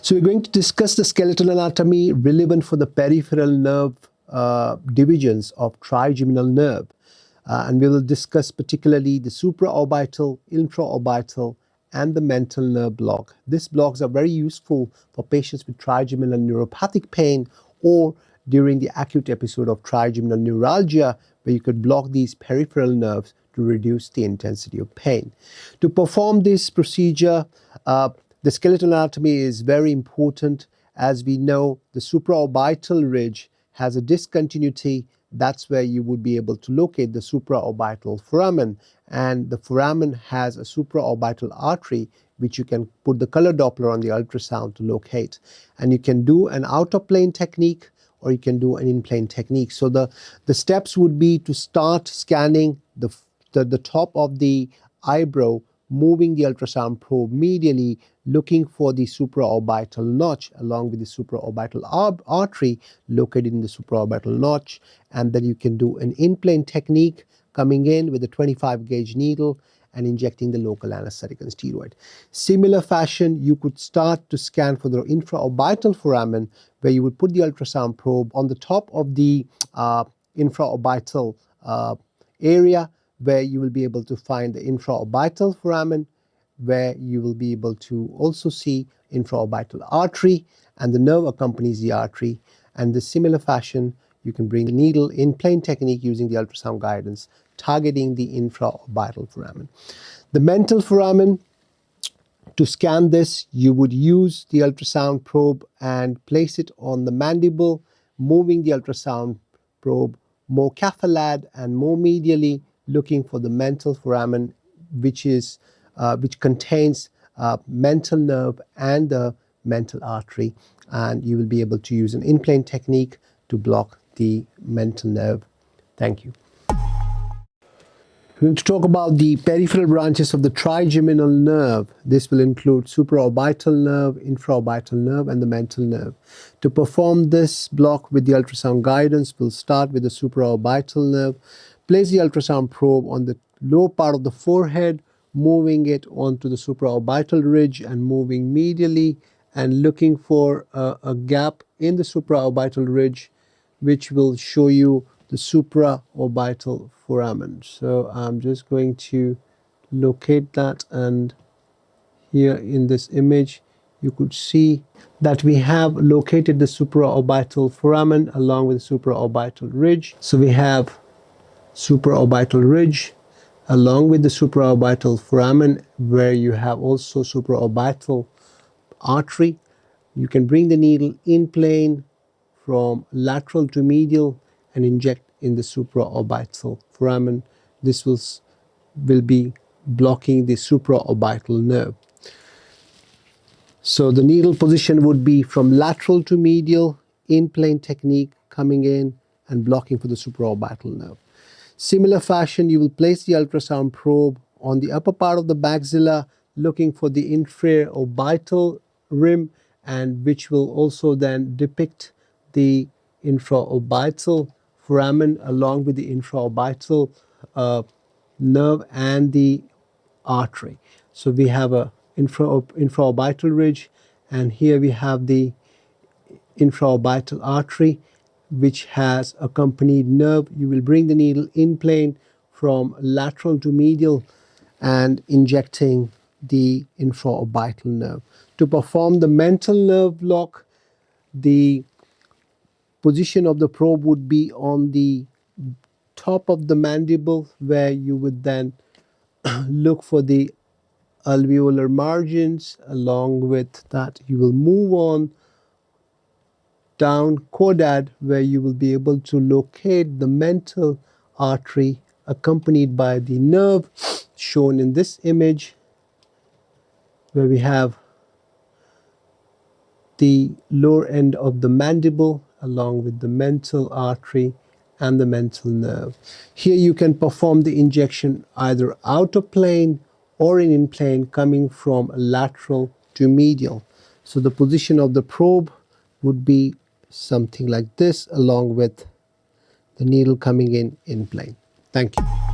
So we're going to discuss the skeletal anatomy relevant for the peripheral nerve divisions of trigeminal nerve. And we will discuss particularly the supraorbital, infraorbital, and the mental nerve block. These blocks are very useful for patients with trigeminal neuropathic pain or during the acute episode of trigeminal neuralgia, where you could block these peripheral nerves to reduce the intensity of pain. To perform this procedure, the skeletal anatomy is very important. As we know, the supraorbital ridge has a discontinuity. That's where you would be able to locate the supraorbital foramen, and the foramen has a supraorbital artery which you can put the color Doppler on the ultrasound to locate. And you can do an out-of-plane technique or you can do an in-plane technique. So the steps would be to start scanning the top of the eyebrow, moving the ultrasound probe medially, looking for the supraorbital notch along with the supraorbital artery located in the supraorbital notch. And then you can do an in-plane technique, coming in with a 25 gauge needle and injecting the local anesthetic and steroid. Similar fashion, you could start to scan for the infraorbital foramen, where you would put the ultrasound probe on the top of the infraorbital area, where you will be able to find the infraorbital foramen, where you will be able to also see infraorbital artery, and the nerve accompanies the artery. And the similar fashion, you can bring the needle in plane technique using the ultrasound guidance, targeting the infraorbital foramen. The mental foramen, to scan this, you would use the ultrasound probe and place it on the mandible, moving the ultrasound probe more cathephalad and more medially, looking for the mental foramen, which contains mental nerve and the mental artery, and you will be able to use an in-plane technique to block the mental nerve. Thank you. We're going to talk about the peripheral branches of the trigeminal nerve. This will include supraorbital nerve, infraorbital nerve, and the mental nerve. To perform this block with the ultrasound guidance, we'll start with the supraorbital nerve. Place the ultrasound probe on the lower part of the forehead, moving it onto the supraorbital ridge and moving medially and looking for a gap in the supraorbital ridge, which will show you the supraorbital foramen. So I'm just going to locate that, and here in this image you could see that we have located the supraorbital foramen along with the supraorbital ridge. So we have supraorbital ridge along with the supraorbital foramen, where you have also supraorbital artery. You can bring the needle in plane from lateral to medial and inject in the supraorbital foramen. This will be blocking the supraorbital nerve. So the needle position would be from lateral to medial, in plane technique, coming in and blocking for the supraorbital nerve. Similar fashion, you will place the ultrasound probe on the upper part of the maxilla, looking for the infraorbital rim, and which will also then depict the infraorbital foramen along with the infraorbital nerve and the artery. So we have a infraorbital ridge, and here we have the infraorbital artery, which has accompanied nerve. You will bring the needle in plane from lateral to medial and injecting the infraorbital nerve. To perform the mental nerve block, the position of the probe would be on the top of the mandible, where you would then look for the alveolar margins. Along with that, you will move on down caudad, where you will be able to locate the mental artery accompanied by the nerve shown in this image, where we have the lower end of the mandible along with the mental artery and the mental nerve. Here you can perform the injection either out of plane or in plane, coming from lateral to medial. So the position of the probe would be something like this, along with the needle coming in plane. Thank you.